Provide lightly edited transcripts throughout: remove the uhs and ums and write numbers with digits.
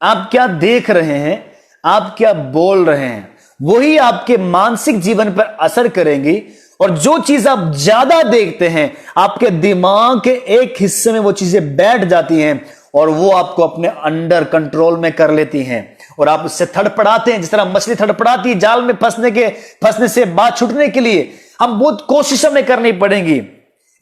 आप क्या देख रहे हैं, आप क्या बोल रहे हैं, वही आपके मानसिक जीवन पर असर करेंगी। और जो चीज आप ज्यादा देखते हैं, आपके दिमाग के एक हिस्से में वो चीजें बैठ जाती हैं और वो आपको अपने अंडर कंट्रोल में कर लेती हैं और आप उससे तड़पड़ाते हैं। जिस तरह मछली तड़पड़ाती है जाल में फंसने से बाहर छूटने के लिए, हम बहुत कोशिश हमें करनी पड़ेंगी।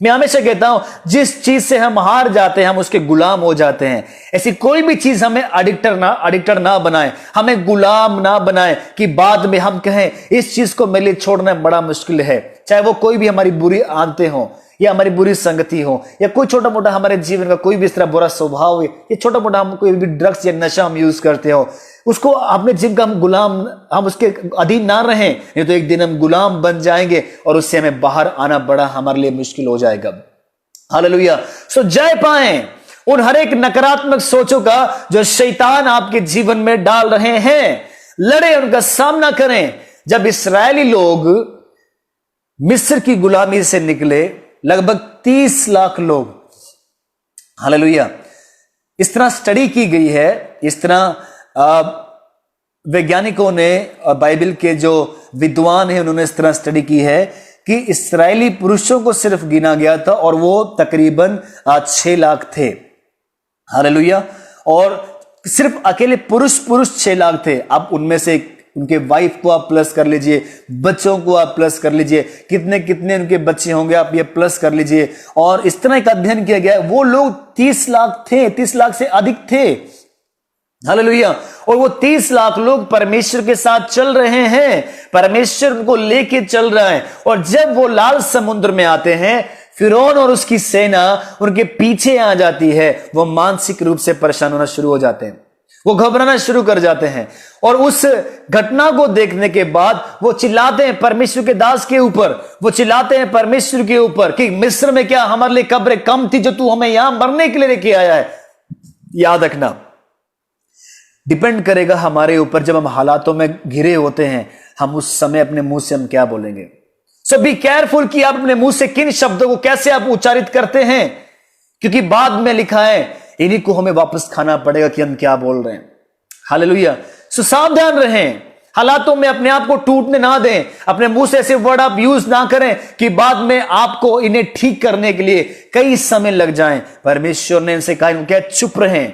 मैं हमेशा कहता हूं, जिस चीज से हम हार जाते हैं हम उसके गुलाम हो जाते हैं। ऐसी कोई भी चीज हमें एडिक्टर ना बनाए, हमें गुलाम ना बनाए कि बाद में हम कहें इस चीज को मेरे लिए छोड़ना बड़ा मुश्किल है। चाहे वो कोई भी हमारी बुरी आदतें हो या हमारी बुरी संगति हो या कोई छोटा मोटा हमारे जीवन का कोई भी इस तरह बुरा स्वभाव हो या छोटा मोटा हम कोई भी ड्रग्स या नशा हम यूज करते हो, उसको अपने जिम का हम गुलाम, हम उसके अधीन ना रहें, नहीं तो एक दिन हम गुलाम बन जाएंगे और उससे हमें बाहर आना बड़ा हमारे लिए मुश्किल हो जाएगा। हालेलुया। सो जय पाएं उन हर एक नकारात्मक सोचों का जो शैतान आपके जीवन में डाल रहे हैं। लड़े, उनका सामना करें। जब इस्राएली लोग मिस्र की गुलामी से निकले, लगभग 30 लाख लोग, हालेलुया, इस तरह स्टडी की गई है, इस तरह वैज्ञानिकों ने, बाइबल के जो विद्वान हैं उन्होंने इस तरह स्टडी की है कि इस्राएली पुरुषों को सिर्फ गिना गया था और वो तकरीबन 6 लाख थे। हालेलुया। और सिर्फ अकेले पुरुष 6 लाख थे। अब उनमें से उनके वाइफ को आप प्लस कर लीजिए, बच्चों को आप प्लस कर लीजिए, कितने कितने उनके बच्चे होंगे आप ये प्लस कर लीजिए। और इस तरह एक अध्ययन किया गया, वो लोग 30 लाख थे, 30 लाख से अधिक थे। हालेलुया। और वो 30 लाख लोग परमेश्वर के साथ चल रहे हैं, परमेश्वर उनको लेके चल रहा है। और जब वो लाल समुद्र में आते हैं, फिरौन और उसकी सेना उनके पीछे आ जाती है, वो मानसिक रूप से परेशान होना शुरू हो जाते हैं, वो घबराना शुरू कर जाते हैं। और उस घटना को देखने के बाद वो चिल्लाते हैं परमेश्वर के दास के ऊपर, वो चिल्लाते हैं परमेश्वर के ऊपर कि मिस्र में क्या हमारे लिए कब्रें कम थी जो तू हमें यहां मरने के लिए लेके आया है। याद रखना, डिपेंड करेगा हमारे ऊपर। जब हम हालातों में घिरे होते हैं, हम उस समय अपने मुंह से हम क्या बोलेंगे। सो बी केयरफुल कि आप अपने मुंह से किन शब्दों को कैसे आप उच्चारित करते हैं, क्योंकि बाद में लिखा है इन्हीं को हमें वापस खाना पड़ेगा कि हम क्या बोल रहे हैं। हालेलुया। सो सावधान रहें, हालातों में अपने आप को टूटने ना दें, अपने मुंह से ऐसे वर्ड आप यूज ना करें कि बाद में आपको इन्हें ठीक करने के लिए कई समय लग जाएं। परमेश्वर ने इनसे कहा, क्या चुप रहें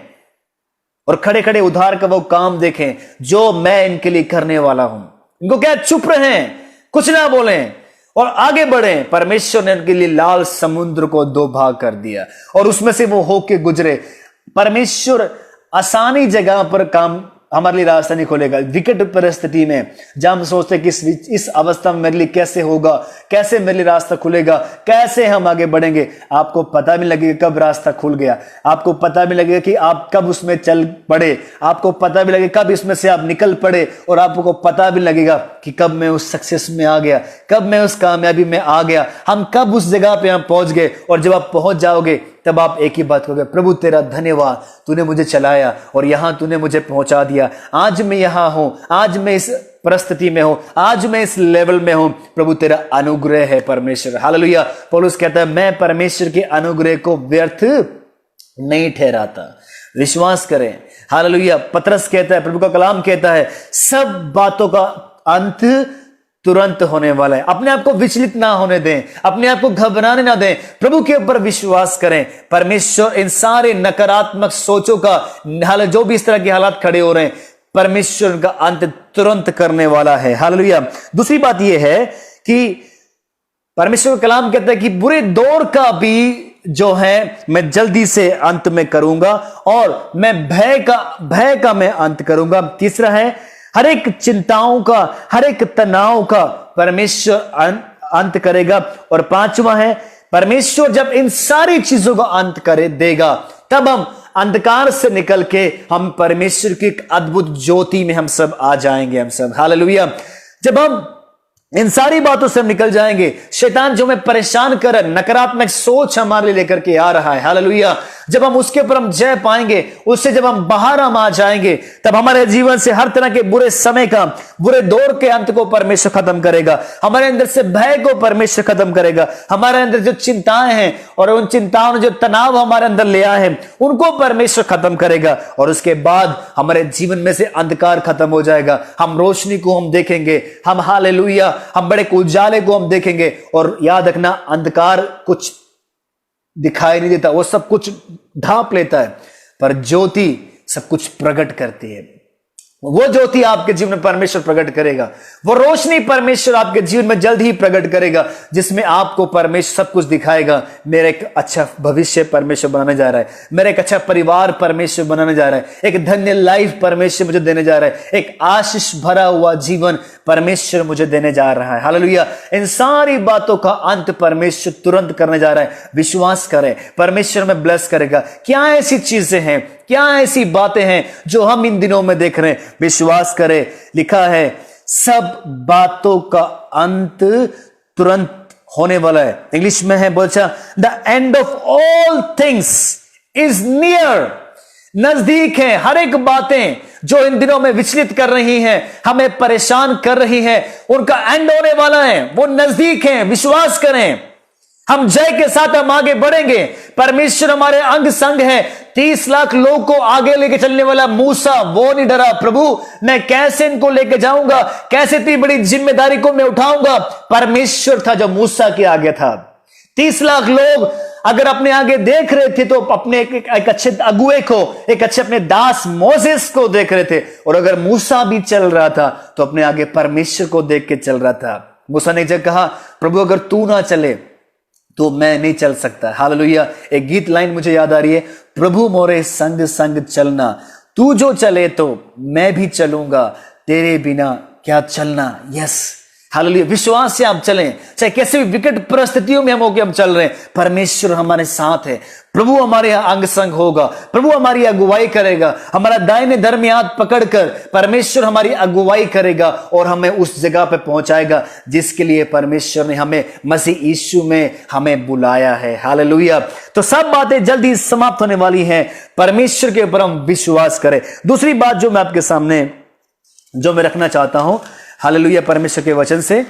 और खड़े खड़े उधार का वो काम देखें जो मैं इनके लिए करने वाला हूं। इनको क्या, चुप रहें, कुछ ना बोलें और आगे बढ़ें। परमेश्वर ने उनके लिए लाल समुद्र को 2 भाग कर दिया और उसमें से वो होके गुजरे। परमेश्वर आसानी जगह पर काम हमारे लिए रास्ता नहीं खोलेगा। विकट परिस्थिति में जब हम सोचते हैं कि इस अवस्था में मेरे लिए कैसे होगा, कैसे मेरे लिए रास्ता खुलेगा, कैसे हम आगे बढ़ेंगे, आपको पता भी लगेगा कब रास्ता खुल गया, आपको पता भी लगेगा कि आप कब उसमें चल पड़े, आपको पता भी लगेगा कब इसमें से आप निकल पड़े और आपको पता भी लगेगा कि कब मैं उस सक्सेस में आ गया, कब मैं उस कामयाबी में आ गया, हम कब उस जगह पे हम पहुंच गए। और जब आप पहुंच जाओगे तब आप एक ही बात कहोगे, प्रभु तेरा धन्यवाद, तूने मुझे चलाया और यहां तूने मुझे पहुंचा दिया। आज मैं यहां हूं, आज मैं इस परिस्थिति में हूं, आज मैं इस लेवल में हूं, प्रभु तेरा अनुग्रह है परमेश्वर। हालेलुया। पौलुस कहता है मैं परमेश्वर के अनुग्रह को व्यर्थ नहीं ठहराता। विश्वास करें। हालेलुया। पतरस कहता है, प्रभु का कलाम कहता है, सब बातों का अंत तुरंत होने वाला है। अपने आप को विचलित ना होने दें, अपने आप को घबराने ना दें, प्रभु के ऊपर विश्वास करें। परमेश्वर इन सारे नकारात्मक सोचों का, हाल जो भी इस तरह के हालात खड़े हो रहे हैं, परमेश्वर का अंत तुरंत करने वाला है। हालेलुया। दूसरी बात यह है कि परमेश्वर का कलाम कहता है कि बुरे दौर का भी जो है मैं जल्दी से अंत में करूंगा और मैं भय का मैं अंत करूंगा। तीसरा है हर एक चिंताओं का, हर एक तनाव का परमेश्वर अंत करेगा। और 5वां है परमेश्वर जब इन सारी चीजों का अंत करे देगा, तब हम अंधकार से निकल के हम परमेश्वर की एक अद्भुत ज्योति में हम सब आ जाएंगे, हम सब। हालेलुया। जब हम इन सारी बातों से हम निकल जाएंगे, शैतान जो हमें परेशान कर, नकारात्मक सोच हमारे लिए लेकर के आ रहा है, हालेलुया, जब हम उसके ऊपर हम जय पाएंगे, उससे जब हम बाहर हम आ जाएंगे, तब हमारे जीवन से हर तरह के बुरे समय का, बुरे दौर के अंत को परमेश्वर खत्म करेगा। हमारे अंदर से भय को परमेश्वर खत्म करेगा। हमारे अंदर जो चिंताएं हैं और उन चिंताओं ने जो तनाव हमारे अंदर ले आए हैं, उनको परमेश्वर खत्म करेगा। और उसके बाद हमारे जीवन में से अंधकार खत्म हो जाएगा। हम रोशनी को हम देखेंगे, हम हालेलुया, हम बड़े उजाले को हम देखेंगे। और याद रखना, अंधकार कुछ दिखाई नहीं देता, वो सब कुछ ढांप लेता है, पर ज्योति सब कुछ प्रकट करती है। वो ज्योति आपके जीवन में परमेश्वर प्रकट करेगा। वो रोशनी परमेश्वर आपके जीवन में जल्द ही प्रकट करेगा, जिसमें आपको परमेश्वर सब कुछ दिखाएगा। मेरा एक अच्छा भविष्य परमेश्वर बनाने जा रहा है, मेरा एक अच्छा परिवार परमेश्वर बनाने जा रहा है, एक धन्य लाइफ परमेश्वर मुझे देने जा रहा है, एक आशीष भरा हुआ जीवन परमेश्वर मुझे देने जा रहा है। हालेलुया। इन सारी बातों का अंत परमेश्वर तुरंत करने जा रहा है। विश्वास करें, परमेश्वर में ब्लेस करेगा। क्या ऐसी चीजें हैं, क्या ऐसी बातें हैं जो हम इन दिनों में देख रहे हैं? विश्वास करें, लिखा है सब बातों का अंत तुरंत होने वाला है। इंग्लिश में है बोलचा, the end of all things is near. नजदीक है। हर एक बातें जो इन दिनों में विचलित कर रही हैं, हमें परेशान कर रही हैं, उनका एंड होने वाला है। वो नजदीक है। विश्वास करें, हम जय के साथ हम आगे बढ़ेंगे। परमेश्वर हमारे अंग संग है। 30 लाख लोग को आगे लेके चलने वाला मूसा, वो नहीं डरा, प्रभु मैं कैसे इनको लेके जाऊंगा, कैसे इतनी बड़ी जिम्मेदारी को मैं उठाऊंगा। परमेश्वर था जो मूसा के आगे था। 30 लाख लोग अगर अपने आगे देख रहे थे तो अपने एक अच्छे अगुए को, एक अच्छे अपने दास मोसेस को देख रहे थे। और अगर मूसा भी चल रहा था तो अपने आगे परमेश्वर को देख के चल रहा था। मूसा ने जब कहा, प्रभु अगर तू ना चले तो मैं नहीं चल सकता। हालेलुया। एक गीत लाइन मुझे याद आ रही है, प्रभु मोरे संग संग चलना, तू जो चले तो मैं भी चलूंगा, तेरे बिना क्या चलना। Yes, hallelujah. विश्वास से आप चलें, चाहे कैसे भी विकट परिस्थितियों में हम चल रहे हैं, परमेश्वर हमारे साथ है। प्रभु हमारे अंग संग होगा, प्रभु हमारी अगुवाई करेगा। हमारा दाहिने धर्म हाथ पकड़कर परमेश्वर हमारी अगुवाई करेगा और हमें उस जगह पे पहुंचाएगा जिसके लिए परमेश्वर ने हमें मसीह यीशु में हमें बुलाया है। हालेलुया। तो सब बातें जल्दी समाप्त होने वाली हैं। परमेश्वर के ऊपर हम विश्वास करें। दूसरी बात जो मैं आपके सामने जो मैं रखना चाहता हूं, हालेलुया, परमेश्वर के वचन से,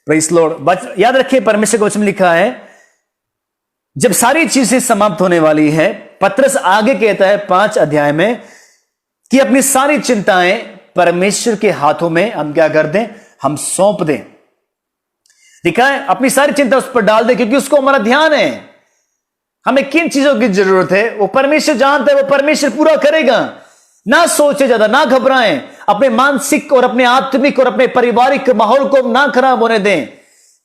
प्रेज़ लॉर्ड। याद रखिए, परमेश्वर के वचन में लिखा है, जब सारी चीजें समाप्त होने वाली है, पत्रस आगे कहता है 5 अध्याय में कि अपनी सारी चिंताएं परमेश्वर के हाथों में हम क्या कर दें, हम सौंप दें। लिखा है अपनी सारी चिंता उस पर डाल दें, क्योंकि उसको हमारा ध्यान है। हमें किन चीजों की जरूरत है वो परमेश्वर जानता है, वो परमेश्वर पूरा करेगा। ना सोचे ज्यादा, ना घबराएं, अपने मानसिक और अपने आत्मिक और अपने पारिवारिक माहौल को ना खराब होने दें।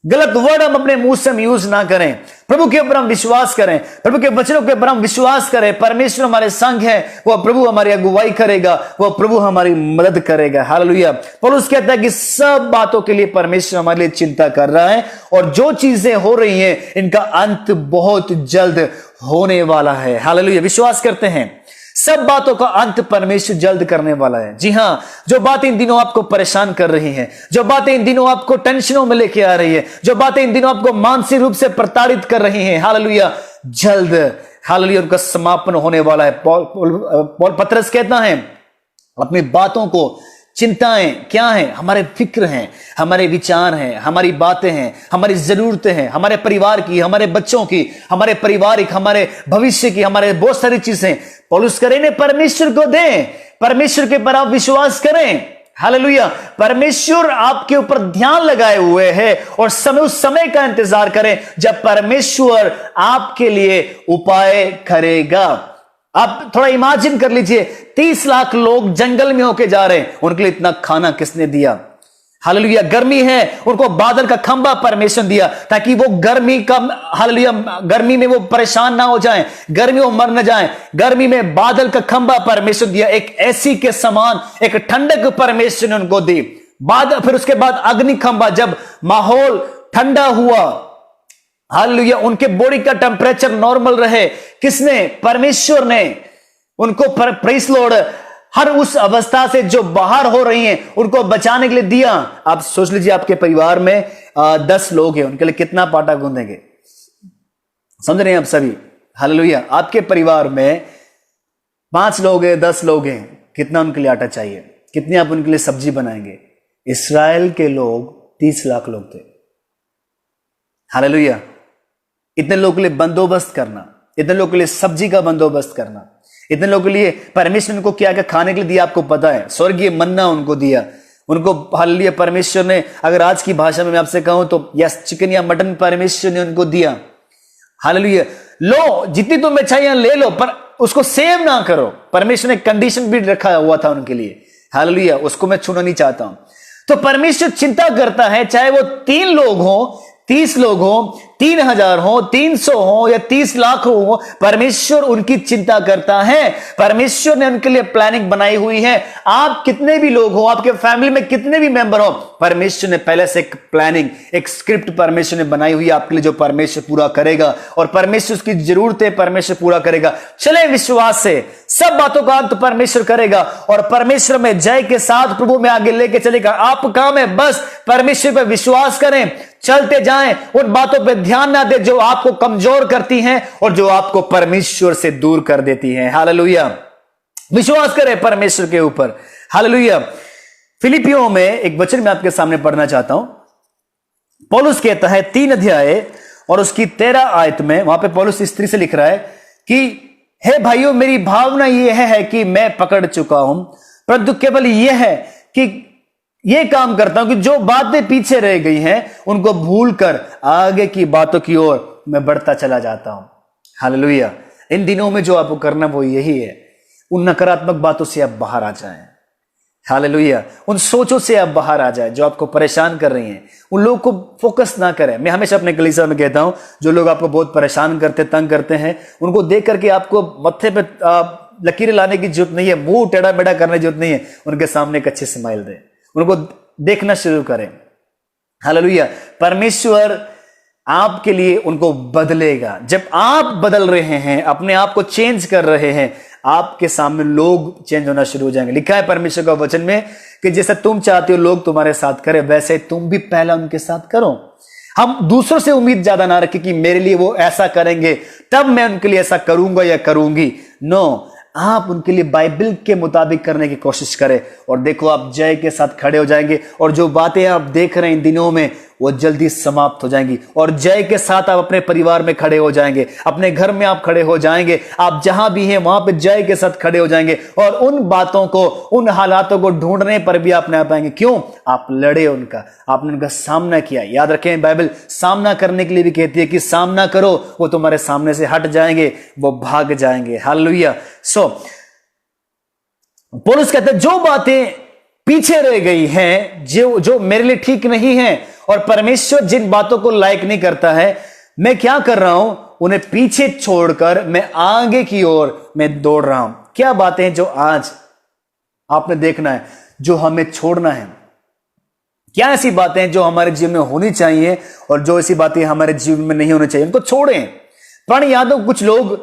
गलत वर्ड हम अपने मुंह से हम यूज ना करें। प्रभु के ऊपर हम विश्वास करें, प्रभु के वचनों के ऊपर हम विश्वास करें। परमेश्वर हमारे संग है, वह प्रभु हमारी अगुवाई करेगा, वह प्रभु हमारी मदद करेगा। हालेलुया। पौलुस कहता है कि सब बातों के लिए परमेश्वर हमारे लिए चिंता कर रहा है, और जो चीजें हो रही हैं इनका अंत बहुत जल्द होने वाला है। हालेलुया। विश्वास करते हैं सब बातों का अंत परमेश्वर जल्द करने वाला है। जी हां, जो बातें इन दिनों आपको परेशान कर रही हैं, जो बातें इन दिनों आपको टेंशनों में लेके आ रही है, जो बातें इन दिनों आपको मानसिक रूप से प्रताड़ित कर रही हैं, हालेलुया, जल्द, हालेलुया, उनका समापन होने वाला है। पौल पत्रस कहता है अपनी बातों को, चिंताएं क्या हैं, हमारे फिक्र हैं, हमारे विचार हैं, हमारी बातें हैं, हमारी जरूरतें हैं, हमारे परिवार की, हमारे बच्चों की, हमारे पारिवारिक, हमारे भविष्य की, हमारे बहुत सारी चीजें पौलुस करें ने परमेश्वर को दें। परमेश्वर के ऊपर आप विश्वास करें। हालेलुया। परमेश्वर आपके ऊपर ध्यान लगाए हुए है, और उस समय का इंतजार करें जब परमेश्वर आपके लिए उपाय करेगा। आप थोड़ा इमेजिन कर लीजिए, 30 लाख लोग जंगल में होके जा रहे हैं, उनके लिए इतना खाना किसने दिया? हालेलुया। गर्मी है, उनको बादल का खंभा परमेश्वर दिया ताकि वो गर्मी का, हालेलुया, गर्मी में वो परेशान ना हो जाएं, गर्मी में वो मर न जाएं। गर्मी में बादल का खंभा परमेश्वर दिया, एक एसी के समान एक ठंडक परमेश्वर ने उनको दी। फिर उसके बाद अग्नि खंभा, जब माहौल ठंडा हुआ, हालेलुया, उनके बॉडी का टेम्परेचर नॉर्मल रहे, किसने? परमेश्वर ने उनको, प्रेज़ लॉर्ड, हर उस अवस्था से जो बाहर हो रही हैं उनको बचाने के लिए दिया। आप सोच लीजिए, आपके परिवार में 10 लोग हैं, उनके लिए कितना पाटा गूंदेंगे? समझ रहे हैं आप सभी? हालेलुया। आपके परिवार में 5 लोग हैं, 10 लोग हैं, कितना उनके लिए आटा चाहिए, कितनी आप उनके लिए सब्जी बनाएंगे? इस्राएल के लोग 30 लाख लोग थे। हालेलुया। इतने लोगों के लिए बंदोबस्त करना, इतने लोगों के लिए सब्जी का बंदोबस्त करना, इतने लोगों के लिए परमेश्वर ने उनको क्या क्या खाने के लिए दिया आपको पता है? स्वर्गीय मन्ना उनको दिया उनको। हालेलुया। परमेश्वर ने, अगर आज की भाषा में मैं आपसे कहूं तो यस, चिकन या मटन परमेश्वर ने उनको दिया। हालेलुया। लो, जितनी तुम्हें चाहिए ले लो, पर उसको सेव ना करो। परमेश्वर ने कंडीशन भी रखा हुआ था उनके लिए। हालेलुया। उसको मैं छूना नहीं चाहता हूं। तो परमेश्वर चिंता करता है, चाहे वो 3 लोग हो, 30 लोग हो, 3000 हो, 300 हो या 30 लाख हो, परमेश्वर उनकी चिंता करता है। परमेश्वर ने उनके लिए प्लानिंग बनाई हुई है। आप कितने भी लोग हो, आपके फैमिली में कितने भी मेंबर हो, परमेश्वर ने पहले से एक प्लानिंग, एक स्क्रिप्ट परमेश्वर ने बनाई हुई है आपके लिए, जो परमेश्वर पूरा करेगा। और परमेश्वर उसकी जरूरतें परमेश्वर पूरा करेगा। चले विश्वास से, सब बातों का अंत परमेश्वर करेगा और परमेश्वर में जय के साथ प्रभु में आगे लेके चलेगा। आप काम है बस परमेश्वर पर विश्वास करें, चलते जाएं, उन बातों पे ध्यान ना दे जो आपको कमजोर करती हैं और जो आपको परमेश्वर से दूर कर देती हैं। हालेलुया। विश्वास करें परमेश्वर के ऊपर। हालेलुया। फिलिपियों में एक वचन मैं आपके सामने पढ़ना चाहता हूं। पौलुस कहता है 3 अध्याय और उसकी 13 आयत में, वहां पे पौलुस इस तरह से लिख रहा है कि हे भाइयों, मेरी भावना यह है कि मैं पकड़ चुका हूं, परंतु केवल यह है कि ये काम करता हूं कि जो बातें पीछे रह गई हैं उनको भूलकर आगे की बातों की ओर मैं बढ़ता चला जाता हूं। हालेलुया। इन दिनों में जो आपको करना वो यही है, उन नकारात्मक बातों से आप बाहर आ जाएं। हालेलुया। उन सोचों से आप बाहर आ जाएं जो आपको परेशान कर रही हैं। उन लोगों को फोकस ना करें। मैं हमेशा अपने कलीसिया में कहता हूं, जो लोग आपको बहुत परेशान करते, तंग करते हैं, उनको देख करके आपको मत्थे पे लकीरें लाने की जरूरत नहीं है, मुंह टेढ़ा मेढ़ा करने की जरूरत नहीं है। उनके सामने एक अच्छी स्माइल दें, उनको देखना शुरू करें। हालेलुया। परमेश्वर आपके लिए उनको बदलेगा। जब आप बदल रहे हैं, अपने आप को चेंज कर रहे हैं, आपके सामने लोग चेंज होना शुरू हो जाएंगे। लिखा है परमेश्वर का वचन में कि जैसे तुम चाहते हो लोग तुम्हारे साथ करें, वैसे तुम भी पहला उनके साथ करो। हम दूसरों से उम्मीद ज्यादा ना रखें कि मेरे लिए वो ऐसा करेंगे तब मैं उनके लिए ऐसा करूंगा या करूंगी। नो, आप उनके लिए बाइबल के मुताबिक करने की कोशिश करें और देखो आप जय के साथ खड़े हो जाएंगे। और जो बातें आप देख रहे हैं इन दिनों में वो जल्दी समाप्त हो जाएंगी और जय के साथ आप अपने परिवार में खड़े हो जाएंगे, अपने घर में आप खड़े हो जाएंगे, आप जहां भी हैं वहां पे जय के साथ खड़े हो जाएंगे। और उन बातों को, उन हालातों को ढूंढने पर भी आप नहीं पाएंगे। क्यों? आप लड़े उनका, आपने उनका सामना किया। याद रखें, बाइबल सामना करने के लिए भी कहती है कि सामना करो, वो तुम्हारे सामने से हट जाएंगे, वो भाग जाएंगे। हालेलुया। पौलुस कहते हैं जो बातें पीछे रह गई हैं, जो मेरे लिए ठीक नहीं है, और परमेश्वर जिन बातों को लाइक नहीं करता है, मैं क्या कर रहा हूं, उन्हें पीछे छोड़कर मैं आगे की ओर मैं दौड़ रहा हूं। क्या बातें हैं जो आज आपने देखना है, जो हमें छोड़ना है? क्या ऐसी बातें हैं जो हमारे जीवन में होनी चाहिए और जो ऐसी बातें हमारे जीवन में नहीं होनी चाहिए, उनको छोड़ें। पुरानी यादों, कुछ लोग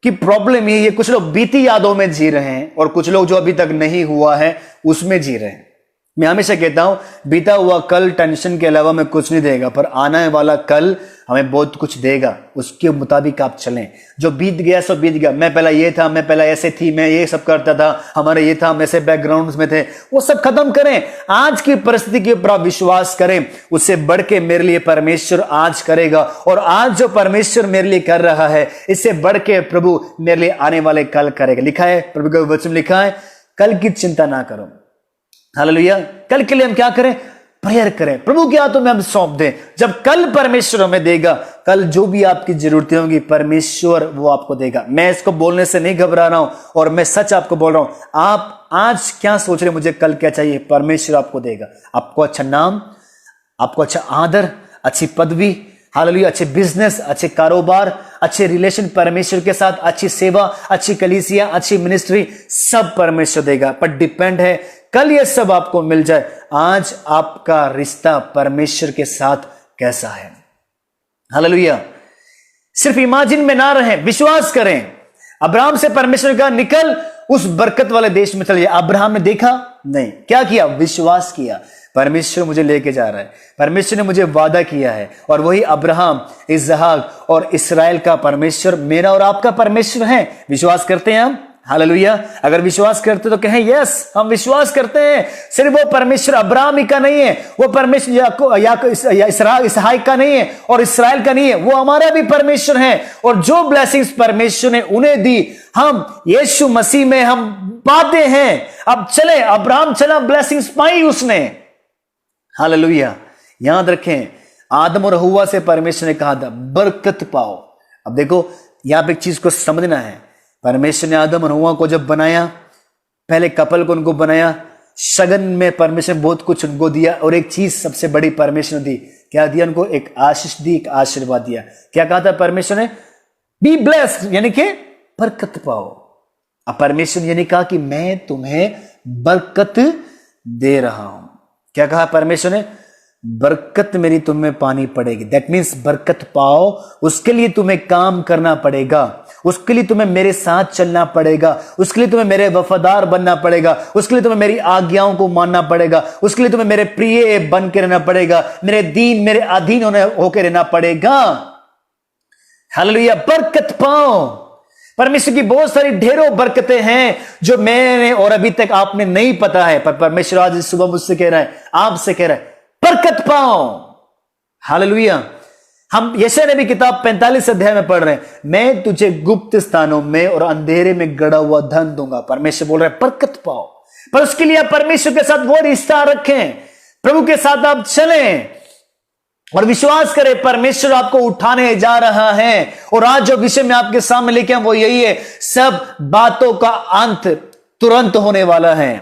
की प्रॉब्लम ये है, कुछ लोग बीती यादों में जी रहे हैं और कुछ लोग जो अभी तक नहीं हुआ है उसमें जी रहे हैं। मैं हमेशा कहता हूं, बीता हुआ कल टेंशन के अलावा में कुछ नहीं देगा, पर आने वाला कल हमें बहुत कुछ देगा। उसके मुताबिक आप चलें। जो बीत गया सो बीत गया। मैं पहला ये था, मैं पहला ऐसे थी, मैं ये सब करता था, हमारे ये था, हम ऐसे बैकग्राउंड में थे, वो सब खत्म करें। आज की परिस्थिति के ऊपर आप विश्वास करें, उससे बढ़ के मेरे लिए परमेश्वर आज करेगा। और आज जो परमेश्वर मेरे लिए कर रहा है, इससे बढ़ के प्रभु मेरे लिए आने वाले कल करेगा। लिखा है, प्रभु का वचन लिखा है, कल की चिंता ना करो। हालेलुया। कल के लिए हम क्या करें? प्रेयर करें, प्रभु के हाथों में हम सौंप दें। जब कल परमेश्वर हमें देगा, कल जो भी आपकी जरूरतें होंगी परमेश्वर वो आपको देगा। मैं इसको बोलने से नहीं घबरा रहा हूं और मैं सच आपको बोल रहा हूं। आप आज क्या सोच रहे, मुझे कल क्या चाहिए, परमेश्वर आपको देगा। आपको अच्छा नाम, आपको अच्छा आदर, अच्छी पदवी, हालेलुया, अच्छे बिजनेस, अच्छे कारोबार, अच्छे रिलेशन परमेश्वर के साथ, अच्छी सेवा, अच्छी कलीसिया, अच्छी मिनिस्ट्री, सब परमेश्वर देगा। पर डिपेंड है कल ये सब आपको मिल जाए, आज आपका रिश्ता परमेश्वर के साथ कैसा है। हालेलुया। सिर्फ इमेजिन में ना रहें, विश्वास करें। अब्राहम से परमेश्वर का निकल उस बरकत वाले देश में चले। अब्राहम ने देखा नहीं, क्या किया? विश्वास किया। परमेश्वर मुझे लेके जा रहा है, परमेश्वर ने मुझे वादा किया है, और वही अब्राहम, इसहाक और इस्राएल का परमेश्वर मेरा और आपका परमेश्वर है। विश्वास करते हैं हम? हालेलुया। अगर विश्वास करते तो कहें यस, हम विश्वास करते हैं। सिर्फ वो परमेश्वर अब्राहम ही का नहीं है, वो परमेश्वर इसहाक का नहीं है और इस्राएल का नहीं है, वो हमारा भी परमेश्वर है। और जो ब्लेसिंग्स परमेश्वर ने उन्हें दी, हम यीशु मसीह में हम पाते हैं। अब चले, अब्राहम चला, ब्लेसिंग्स पाई उसने। हालेलुया। याद रखें, आदम और हव्वा से परमेश्वर ने कहा था बरकत पाओ। अब देखो, यहां पे एक चीज को समझना है। परमेश्वर ने आदम और हव्वा को जब बनाया, पहले कपल को उनको बनाया, शगन में परमेश्वर ने बहुत कुछ उनको दिया, और एक चीज सबसे बड़ी परमेश्वर ने दी। क्या दिया उनको? एक आशीष दी, एक आशीर्वाद दिया। क्या कहा था परमेश्वर ने? बी ब्लेस्ड, यानी कि बरकत पाओ। अब परमेश्वर ने यानी कहा कि मैं तुम्हें बरकत दे रहा हूं। क्या कहा परमेश्वर ने? बरकत मेरी तुम्हें पानी पड़ेगी। दैट मीन्स बरकत पाओ, उसके लिए तुम्हें काम करना पड़ेगा, उसके लिए तुम्हें मेरे साथ चलना पड़ेगा, उसके लिए तुम्हें मेरे वफादार बनना पड़ेगा, उसके लिए तुम्हें मेरी आज्ञाओं को मानना पड़ेगा, उसके लिए तुम्हें मेरे प्रिय बन के रहना पड़ेगा, मेरे अधीन होकर रहना पड़ेगा। हालेलुया। बरकत पाओ। परमेश्वर की बहुत सारी ढेरों बरकतें हैं जो मैंने और अभी तक आपने नहीं पता है, पर परमेश्वर आज सुबह मुझसे कह रहा है, आपसे कह रहा है, बरकत पाओ। हालेलुया। हम यशायाह नबी किताब 45 अध्याय में पढ़ रहे हैं, मैं तुझे गुप्त स्थानों में और अंधेरे में गड़ा हुआ धन दूंगा। परमेश्वर बोल रहा है बरकत पाओ, पर उसके लिए आप परमेश्वर के साथ वो रिश्ता रखें, प्रभु के साथ आप चलें और विश्वास करें परमेश्वर आपको उठाने जा रहा है। और आज जो विषय में आपके सामने लेके वो यही है, सब बातों का अंत तुरंत होने वाला है।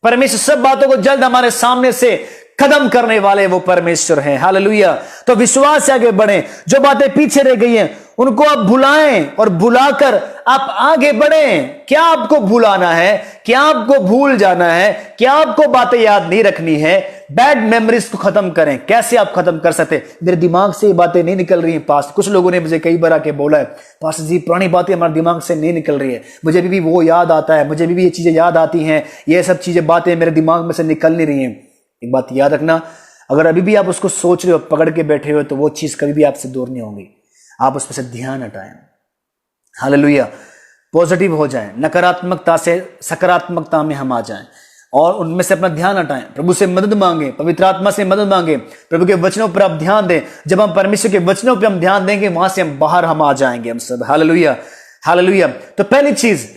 परमेश्वर सब बातों को जल्द हमारे सामने से खत्म करने वाले वो परमेश्वर हैं। हालेलुया। तो विश्वास से आगे बढ़ें, जो बातें पीछे रह गई हैं उनको आप भुलाएं और भुलाकर आप आगे बढ़ें। क्या आपको भुलाना है? क्या आपको भूल जाना है? क्या आपको बातें याद नहीं रखनी है? बैड मेमोरीज को खत्म करें। कैसे आप खत्म कर सकते? मेरे दिमाग से ये बातें नहीं निकल रही हैं पास्ट। कुछ लोगों ने मुझे कई बार आके बोला है, पास्ट जी पुरानी बातें हमारे दिमाग से नहीं निकल रही है, मुझे भी वो याद आता है, मुझे भी ये चीजें याद आती हैं, ये सब चीजें बातें मेरे दिमाग में से निकल नहीं रही हैं। एक बात याद रखना, अगर अभी भी आप उसको सोच रहे हो, पकड़ के बैठे हो, तो वो चीज कभी भी आपसे दूर नहीं होगी। आप उस पर से ध्यान हटाएं। हालेलुया। पॉजिटिव हो जाएं, नकारात्मकता से सकारात्मकता में हम आ जाएं और उनमें से अपना ध्यान हटाएं। प्रभु से मदद मांगे, पवित्र आत्मा से मदद मांगे, प्रभु के वचनों पर आप ध्यान दें। जब हम परमेश्वर के वचनों पर हम ध्यान देंगे, वहां से हम बाहर हम आ जाएंगे, हम सब। हालेलुया। हालेलुया। तो पहली चीज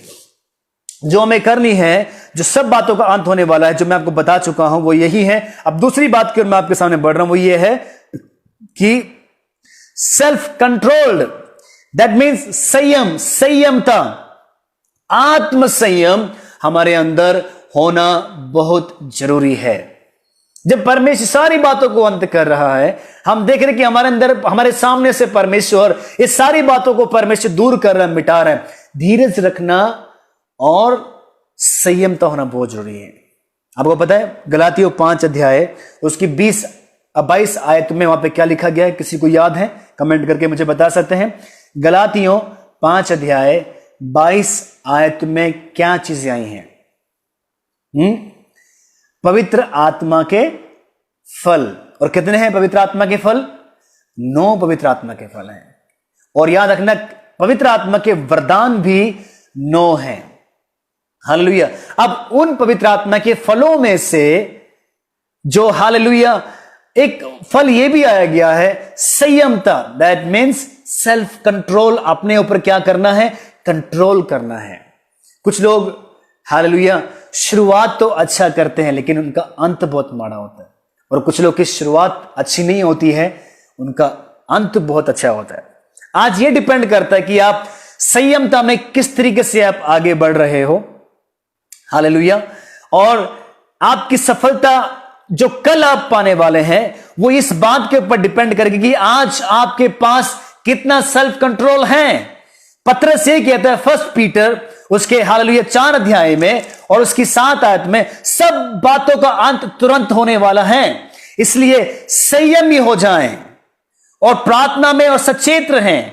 जो हमें करनी है, जो सब बातों का अंत होने वाला है, जो मैं आपको बता चुका हूं, वो यही है। अब दूसरी बात की ओर मैं आपके सामने बढ़ रहा हूं, वो ये है कि सेल्फ कंट्रोल्ड, दैट मीन्स संयम, संयमता, आत्म संयम हमारे अंदर होना बहुत जरूरी है। जब परमेश्वर सारी बातों को अंत कर रहा है, हम देख रहे कि हमारे अंदर, हमारे सामने से परमेश्वर इस सारी बातों को परमेश्वर दूर कर रहा है, मिटा रहा है। धीरज रखना और संयमता होना बहुत जरूरी है। आपको पता है गलातियों 5 अध्याय उसकी 22 आयत में वहां पे क्या लिखा गया है? किसी को याद है? कमेंट करके मुझे बता सकते हैं। गलातियों 5 अध्याय 22 आयत में क्या चीजें आई हैं? पवित्र आत्मा के फल। और कितने हैं पवित्र आत्मा के फल? 9 पवित्र आत्मा के फल हैं। और याद रखना, पवित्र आत्मा के वरदान भी 9 हैं। हालेलुया। अब उन पवित्र आत्मा के फलों में से जो, हालेलुया, एक फल यह भी आया गया है संयमता। That means self control. अपने ऊपर क्या करना है? कंट्रोल करना है। कुछ लोग, हालेलुया, शुरुआत तो अच्छा करते हैं लेकिन उनका अंत बहुत माड़ा होता है। और कुछ लोग की शुरुआत अच्छी नहीं होती है, उनका अंत बहुत अच्छा होता है। आज ये डिपेंड करता है कि आप संयमता में किस तरीके से आप आगे बढ़ रहे हो। हालेलुया। और आपकी सफलता जो कल आप पाने वाले हैं, वो इस बात के ऊपर डिपेंड करेगी कि आज आपके पास कितना सेल्फ कंट्रोल है। पतरस ये कहता है 1 पीटर उसके, हालेलुया, 4 अध्याय में और उसकी 7 आयत में, सब बातों का अंत तुरंत होने वाला है, इसलिए संयमी हो जाएं और प्रार्थना में और सचेत रहें।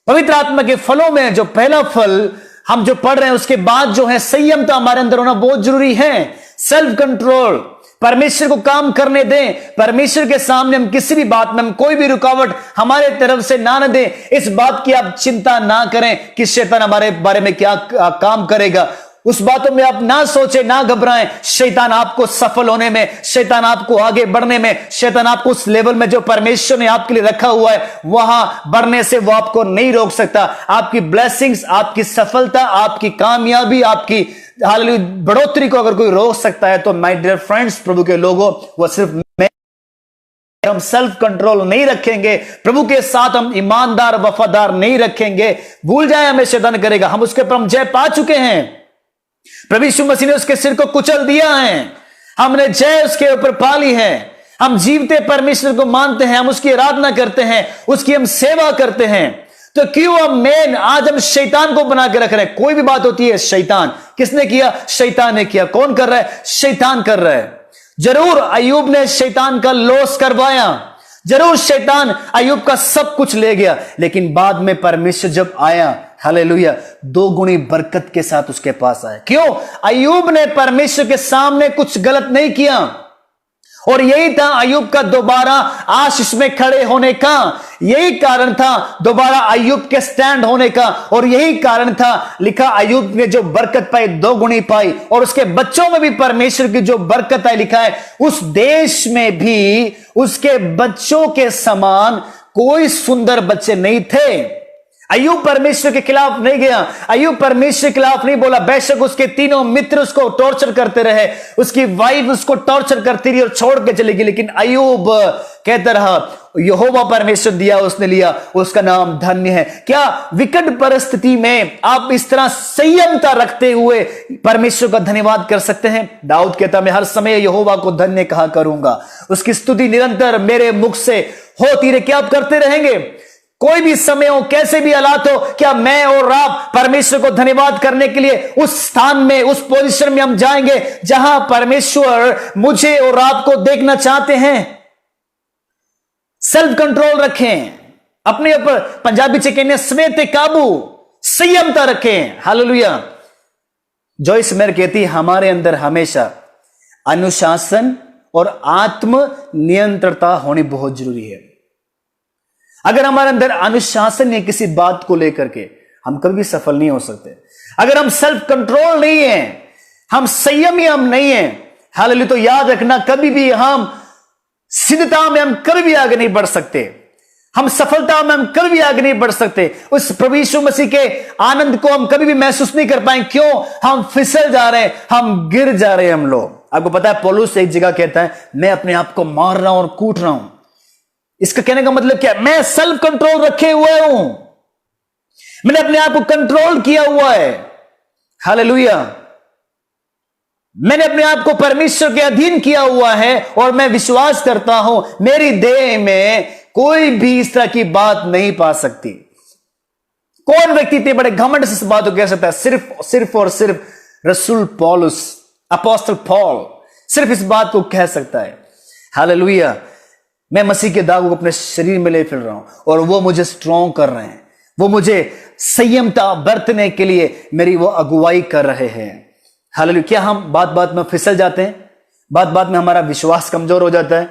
पवित्र आत्मा के फलों में जो पहला फल हम जो पढ़ रहे हैं, उसके बाद जो है संयमता हमारे अंदर होना बहुत जरूरी है। Self control. परमेश्वर को काम करने दें। परमेश्वर के सामने हम किसी भी बात में, हम कोई भी रुकावट हमारे तरफ से ना दें। इस बात की आप चिंता ना करें कि शैतान हमारे बारे में क्या काम करेगा। उस बातों में आप ना सोचे, ना घबराएं। शैतान आपको सफल होने में, शैतान आपको आगे बढ़ने में, शैतान आपको उस लेवल में जो परमेश्वर ने आपके लिए रखा हुआ है वहां बढ़ने से वो आपको नहीं रोक सकता। आपकी ब्लेसिंग्स, आपकी सफलता, आपकी कामयाबी, आपकी हालेलुया बढ़ोतरी को अगर कोई रोक सकता है तो माय डियर फ्रेंड्स, प्रभु के लोगों, वो सिर्फ मैं। हम सेल्फ कंट्रोल नहीं रखेंगे, प्रभु के साथ हम ईमानदार वफादार नहीं रखेंगे, भूल जाए हमें शैतान करेगा। हम उसके पर हम जय पा चुके हैं। प्रभु यीशु मसीह ने उसके सिर को कुचल दिया है, हमने जय उसके ऊपर पाली है। हम जीवते परमेश्वर को मानते हैं, हम उसकी आराधना करते हैं, उसकी हम सेवा करते हैं। तो क्यों हम आज हम शैतान को बना के रख रहे हैं? कोई भी बात होती है शैतान, किसने किया? शैतान ने किया। कौन कर रहा है? शैतान कर रहा है। जरूर अय्यूब ने शैतान का लॉस करवाया, जरूर शैतान अय्यूब का सब कुछ ले गया, लेकिन बाद में परमेश्वर जब आया, हालेलुया, 2 गुनी बरकत के साथ उसके पास आया। क्यों? अय्यूब ने परमेश्वर के सामने कुछ गलत नहीं किया, और यही था अय्यूब का दोबारा आशीष में खड़े होने का, यही कारण था दोबारा अय्यूब के स्टैंड होने का, और यही कारण था लिखा अय्यूब ने जो बरकत पाई 2 गुनी पाई, और उसके बच्चों में भी परमेश्वर की जो बरकत है, लिखा है उस देश में भी उसके बच्चों के समान कोई सुंदर बच्चे नहीं थे। अय्यूब परमेश्वर के खिलाफ नहीं गया, अय्यूब परमेश्वर के खिलाफ नहीं बोला। बेशक उसके तीनों मित्र उसको टॉर्चर करते रहे, उसकी वाइफ उसको टॉर्चर करती रही और छोड़ के चली गई, लेकिन अय्यूब कहता रहा यहोवा परमेश्वर दिया उसने लिया, उसका नाम धन्य है। क्या विकट परिस्थिति में आप इस तरह संयमता रखते हुए परमेश्वर का धन्यवाद कर सकते हैं? दाऊद कहता मैं हर समय यहोवा को धन्य कहा करूंगा, उसकी स्तुति निरंतर मेरे मुख से होती रहे। क्या आप करते रहेंगे? कोई भी समय हो, कैसे भी हालात हो, क्या मैं और आप परमेश्वर को धन्यवाद करने के लिए उस स्थान में, उस पोजीशन में हम जाएंगे जहां परमेश्वर मुझे और आपको देखना चाहते हैं? सेल्फ कंट्रोल रखें अपने ऊपर। पंजाबी से कहने स्वेते काबू, संयमता रखें। हालेलुया। जॉइस मेयर कहती हमारे अंदर हमेशा अनुशासन और आत्म नियंत्रणता होनी बहुत जरूरी है। अगर हमारे अंदर अनुशासन है किसी बात को लेकर के, हम कभी भी सफल नहीं हो सकते। अगर हम सेल्फ कंट्रोल नहीं है, हम संयमी हम नहीं है, हालेलुया, तो याद रखना कभी भी हम सिद्धता में हम कभी भी आगे नहीं बढ़ सकते, हम सफलता में हम कभी भी आगे नहीं बढ़ सकते। उस प्रभु यीशु मसीह के आनंद को हम कभी भी महसूस नहीं कर पाएंगे। क्यों? हम फिसल जा रहे हैं, हम गिर जा रहे हैं हम लोग। आपको पता है पौलुस एक जगह कहता है मैं अपने आप को मार रहा हूं और कूट रहा हूं। इसका कहने का मतलब क्या? मैं सेल्फ कंट्रोल रखे हुए हूं, मैंने अपने आप को कंट्रोल किया हुआ है। हालेलुया। मैंने अपने आप को परमेश्वर के अधीन किया हुआ है, और मैं विश्वास करता हूं मेरी देह में कोई भी इस तरह की बात नहीं पा सकती। कौन व्यक्ति इतने बड़े घमंड से इस बात को कह सकता है? सिर्फ और सिर्फ रसूल पौलुस, अपोस्टल पॉल सिर्फ इस बात को कह सकता है। हालेलुया। मैं मसीह के दागों को अपने शरीर में ले फिर रहा हूं, और वो मुझे स्ट्रॉन्ग कर रहे हैं, वो मुझे संयमता बरतने के लिए मेरी वो अगुवाई कर रहे हैं। हालेलुया। क्या हम बात बात में फिसल जाते हैं? बात बात में हमारा विश्वास कमजोर हो जाता है?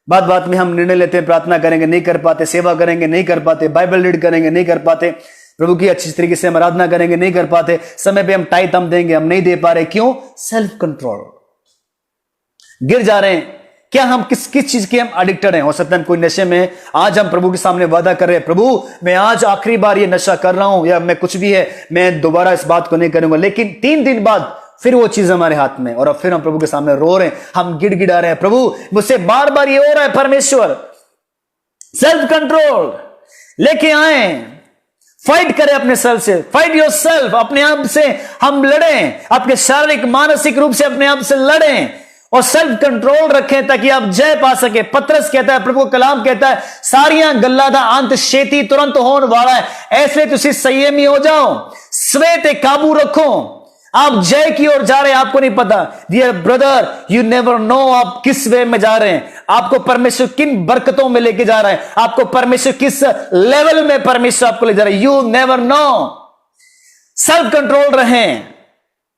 बात बात में हम निर्णय लेते हैं, प्रार्थना करेंगे नहीं कर पाते, सेवा करेंगे नहीं कर पाते, बाइबल रीड करेंगे नहीं कर पाते, प्रभु की अच्छी तरीके से हम आराधना करेंगे नहीं कर पाते, समय पे हम टाइट हम देंगे हम नहीं दे पा रहे। क्यों? Self control. गिर जा रहे हैं। क्या हम किस चीज के हम एडिक्टेड हैं? हो सकता है कोई नशे में, आज हम प्रभु के सामने वादा कर रहे हैं प्रभु मैं आज आखिरी बार ये नशा कर रहा हूं, या मैं कुछ भी है मैं दोबारा इस बात को नहीं करूंगा, लेकिन 3 दिन बाद फिर वो चीज हमारे हाथ में, और अब फिर हम प्रभु के सामने रो रहे हैं, हम गिड़गिड़ा रहे हैं प्रभु मुझसे बार बार ये हो रहा है। परमेश्वर सेल्फ कंट्रोल लेके आए, फाइट करें अपने सेल्फ से, फाइट योर सेल्फ। अपने आप से हम लड़ें, अपने शारीरिक मानसिक रूप से अपने आप से लड़ें और सेल्फ कंट्रोल रखें ताकि आप जय पा सके। पतरस कहता है, प्रभु कलाम कहता है सारियां गल्लां दा अंत छेती तुरंत होने वाला है, ऐसे तुसी संयमी हो जाओ, स्वे ते काबू रखो। आप जय की ओर जा रहे हैं, आपको नहीं पता। Dear brother, you never know आप किस वे में जा रहे हैं, आपको परमेश्वर किन बरकतों में लेके जा रहा है, आपको परमेश्वर किस लेवल में परमेश्वर आपको ले जा रहा है, you never no. Self control रहें,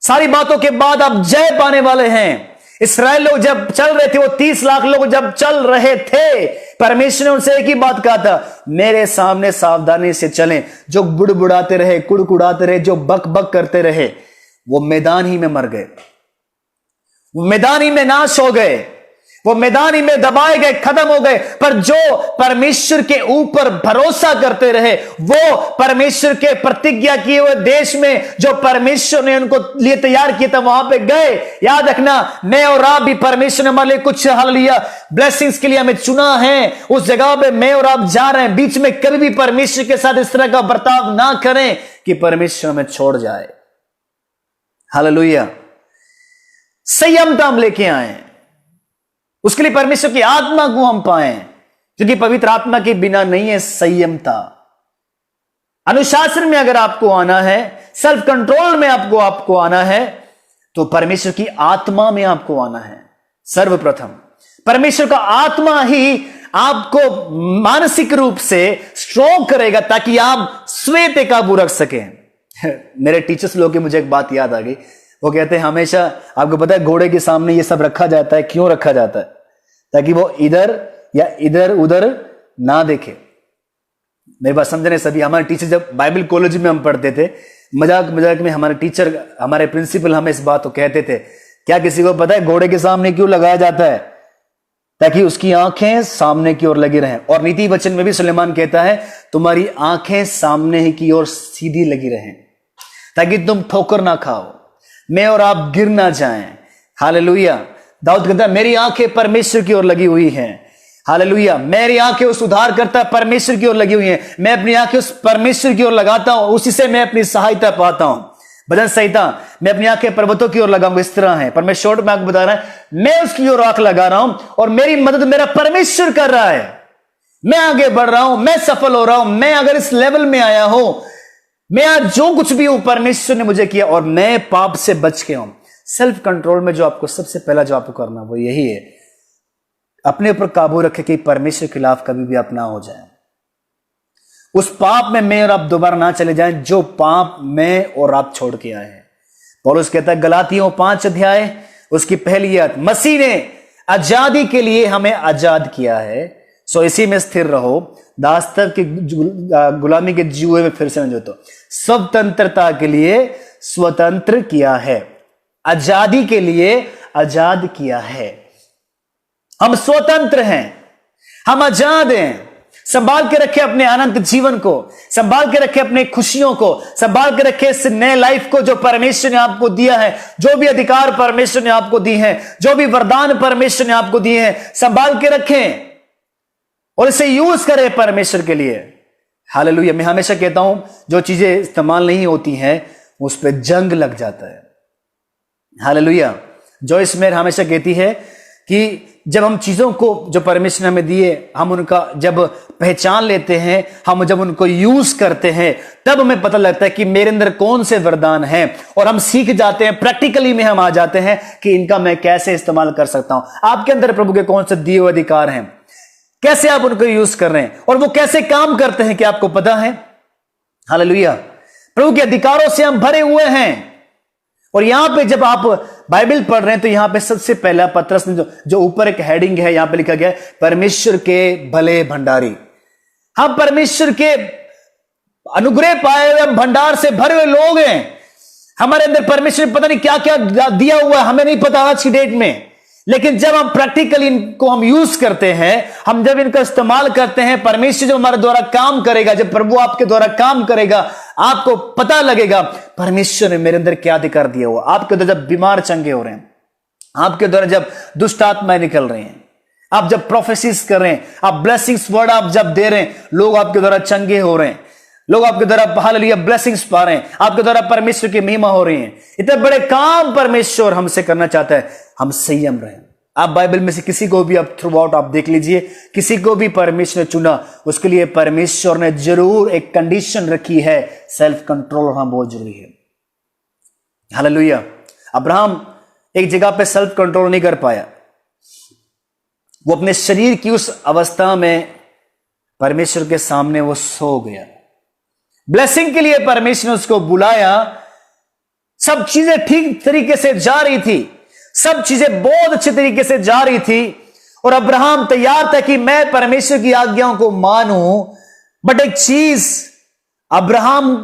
सारी बातों के बाद आप जय पाने वाले हैं। इस्राएल लोग जब चल रहे थे, वो 30 लाख लोग जब चल रहे थे, परमेश्वर ने उनसे एक ही बात कहा था, मेरे सामने सावधानी से चलें। जो बुड़बुड़ाते रहे, कुड़कुड़ाते रहे, जो बक बक करते रहे, वो मैदान ही में मर गए, वो मैदान ही में नाश हो गए, वो मैदान ही में दबाए गए, खत्म हो गए। पर जो परमेश्वर के ऊपर भरोसा करते रहे, वो परमेश्वर के प्रतिज्ञा किए हुए देश में जो परमेश्वर ने उनको लिए तैयार किया था, वहां पे गए। याद रखना, मैं और आप भी, परमेश्वर ने हमारे लिए कुछ हालेलुया ब्लेसिंग्स के लिए हमें चुना है, उस जगह पे मैं और आप जा रहे हैं। बीच में कभी भी परमेश्वर के साथ इस तरह का बर्ताव ना करें कि परमेश्वर हमें छोड़ जाए। हालेलुया, संयमता हम लेके आए, उसके लिए परमेश्वर की आत्मा को हम पाए, क्योंकि पवित्र आत्मा के बिना नहीं है संयमता। अनुशासन में अगर आपको आना है, सेल्फ कंट्रोल में आपको आना है, तो परमेश्वर की आत्मा में आपको आना है। सर्वप्रथम परमेश्वर का आत्मा ही आपको मानसिक रूप से स्ट्रॉन्ग करेगा, ताकि आप स्वयं पे काबू रख सकें। मेरे टीचर्स लोग की मुझे एक बात याद आ गई। वो कहते हैं हमेशा, आपको पता है घोड़े के सामने ये सब रखा जाता है, क्यों रखा जाता है? ताकि वो इधर या इधर उधर ना देखे। मेरी बात समझने सभी। हमारे टीचर जब बाइबल कॉलेज में हम पढ़ते थे, मजाक मजाक में हमारे टीचर, हमारे प्रिंसिपल हमें इस बात को कहते थे, क्या किसी को पता है घोड़े के सामने क्यों लगाया जाता है? ताकि उसकी आंखें सामने की ओर लगी रहें। और नीति वचन में भी सुलेमान कहता है, तुम्हारी आंखें सामने ही की ओर सीधी लगी रहें, ताकि तुम ठोकर ना खाओ, मैं और आप गिर ना जाएं। हालेलुया। दाऊद कहता है, मेरी आंखें परमेश्वर की ओर लगी हुई हैं। हालेलुया। मेरी आंखें उस उद्धारकर्ता परमेश्वर की ओर लगी हुई हैं। मैं अपनी आंखें उस परमेश्वर की ओर लगाता हूं, उसी से मैं अपनी सहायता पाता हूं। भजन संहिता, मैं अपनी आंखें पर्वतों की ओर लगाऊंगा, इस तरह है। पर मैं शॉर्ट में आपको बता रहा है, मैं उसकी ओर आंख लगा रहा हूं और मेरी मदद मेरा परमेश्वर कर रहा है। मैं आगे बढ़ रहा हूं, मैं सफल हो रहा हूं। मैं अगर इस लेवल में आया हूं, मैं आज जो कुछ भी हूं परमेश्वर ने मुझे किया, और मैं पाप से बच गया हूं। सेल्फ कंट्रोल में जो आपको सबसे पहला जो आपको करना वो यही है, अपने ऊपर काबू रखे कि परमेश्वर के खिलाफ कभी भी आप ना हो जाए। उस पाप में मैं और आप दोबारा ना चले जाएं जो पाप मैं और आप छोड़ के आए हैं। पौलुस कहता है गलातियों 5 अध्याय उसकी पहली आयत, मसीह ने आजादी के लिए हमें आजाद किया है, सो इसी में स्थिर रहो। दासत्व की गुलामी के जुए में फिर से तो स्वतंत्रता के लिए स्वतंत्र किया है, आजादी के लिए आजाद किया है। हम स्वतंत्र हैं, हम आजाद हैं। संभाल के रखे अपने अनंत जीवन को, संभाल के रखे अपने खुशियों को, संभाल के रखे इस नए लाइफ को जो परमेश्वर ने आपको दिया है। जो भी अधिकार परमेश्वर ने आपको दी है, जो भी वरदान परमेश्वर ने आपको दिए हैं, संभाल के रखें और इसे यूज करें परमेश्वर के लिए। हालेलुया। मैं हमेशा कहता हूं, जो चीजें इस्तेमाल नहीं होती हैं उस पर जंग लग जाता है। हालेलुया। जॉयस मेयर हमेशा कहती है कि जब हम चीजों को जो परमेश्वर ने हमें दिए, हम उनका जब पहचान लेते हैं, हम जब उनको यूज करते हैं, तब हमें पता लगता है कि मेरे अंदर कौन से वरदान हैं, और हम सीख जाते हैं, प्रैक्टिकली में हम आ जाते हैं कि इनका मैं कैसे इस्तेमाल कर सकता हूं। आपके अंदर प्रभु के कौन से दिए हुए अधिकार हैं, कैसे आप उनको यूज कर रहे हैं, और वो कैसे काम करते हैं, क्या आपको पता है? हालेलुया। प्रभु के अधिकारों से हम भरे हुए हैं। और यहां पे जब आप बाइबल पढ़ रहे हैं तो यहां पे सबसे पहला पत्रस ने जो ऊपर एक हेडिंग है, यहां पे लिखा गया है परमेश्वर के भले भंडारी। हम परमेश्वर के अनुग्रह पाए हुए भंडार से भरे हुए लोग हैं। हमारे अंदर परमेश्वर ने पता नहीं क्या क्या दिया हुआ है, हमें नहीं पता आज की डेट में। लेकिन जब हम प्रैक्टिकली इनको हम यूज करते हैं, हम जब इनका इस्तेमाल करते हैं, परमेश्वर जो हमारे द्वारा काम करेगा, जब प्रभु आपके द्वारा काम करेगा, आपको पता लगेगा परमेश्वर ने मेरे अंदर क्या अधिकार दिया हुआ। आपके द्वारा जब बीमार चंगे हो रहे हैं, आपके द्वारा जब दुष्ट आत्माएं निकल रही हैं, आप जब प्रोफेसिस कर रहे हैं, आप ब्लेसिंग्स वर्ड आप जब दे रहे हैं, लोग आपके द्वारा चंगे हो रहे हैं, लोग आपके द्वारा हालेलुया ब्लेसिंग्स पा रहे हैं, आपके द्वारा परमेश्वर की महिमा हो रही है। इतने बड़े काम परमेश्वर हमसे करना चाहता है, हम संयम रहें। आप बाइबल में से किसी को भी आप थ्रू आउट आप देख लीजिए, किसी को भी परमेश्वर ने चुना, उसके लिए परमेश्वर ने जरूर एक कंडीशन रखी है, सेल्फ कंट्रोल होना बहुत जरूरी है। हालेलुया। अब्राहम एक जगह पे सेल्फ कंट्रोल नहीं कर पाया, वो अपने शरीर की उस अवस्था में परमेश्वर के सामने वो सो गया। ब्लेसिंग के लिए परमेश्वर ने उसको बुलाया, सब चीजें ठीक तरीके से जा रही थी, सब चीजें बहुत अच्छे तरीके से जा रही थी और अब्राहम तैयार था कि मैं परमेश्वर की आज्ञाओं को मानूं। बट एक चीज, अब्राहम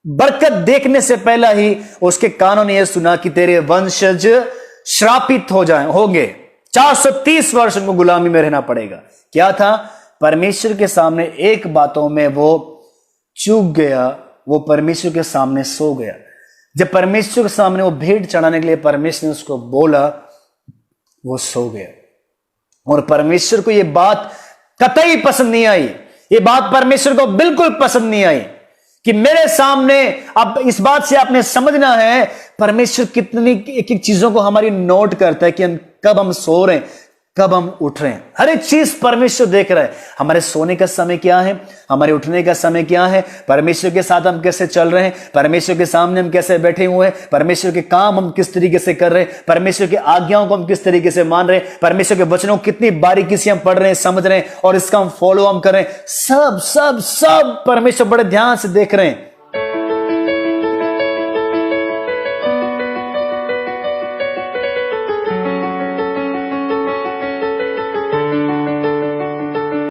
बरकत देखने से पहला ही उसके कानों ने यह सुना कि तेरे वंशज श्रापित होंगे। 430 वर्ष उनको गुलामी में रहना पड़ेगा। क्या था? परमेश्वर के सामने एक बातों में वो चूक गया, वो परमेश्वर के सामने सो गया। जब परमेश्वर के सामने वो भेंट चढ़ाने के लिए परमेश्वर ने उसको बोला, वो सो गया। और परमेश्वर को ये बात कतई पसंद नहीं आई। ये बात परमेश्वर को बिल्कुल पसंद नहीं आई कि मेरे सामने, अब इस बात से आपने समझना है परमेश्वर कितनी एक एक चीजों को हमारी नोट करता है कि हम कब हम सो रहे हैं, कब हम उठ रहे हैं। हर एक चीज परमेश्वर देख रहा है। हमारे सोने का समय क्या है, हमारे उठने का समय क्या है, परमेश्वर के साथ हम कैसे चल रहे हैं, परमेश्वर के सामने हम कैसे बैठे हुए हैं, परमेश्वर के काम हम किस तरीके से कर रहे हैं, परमेश्वर की आज्ञाओं को हम किस तरीके से मान रहे हैं, परमेश्वर के वचनों को कितनी बारीकी से हम पढ़ रहे हैं, समझ रहे हैं और इसका हम फॉलो हम कर रहे हैं। सब सब सब परमेश्वर बड़े ध्यान से देख रहे हैं।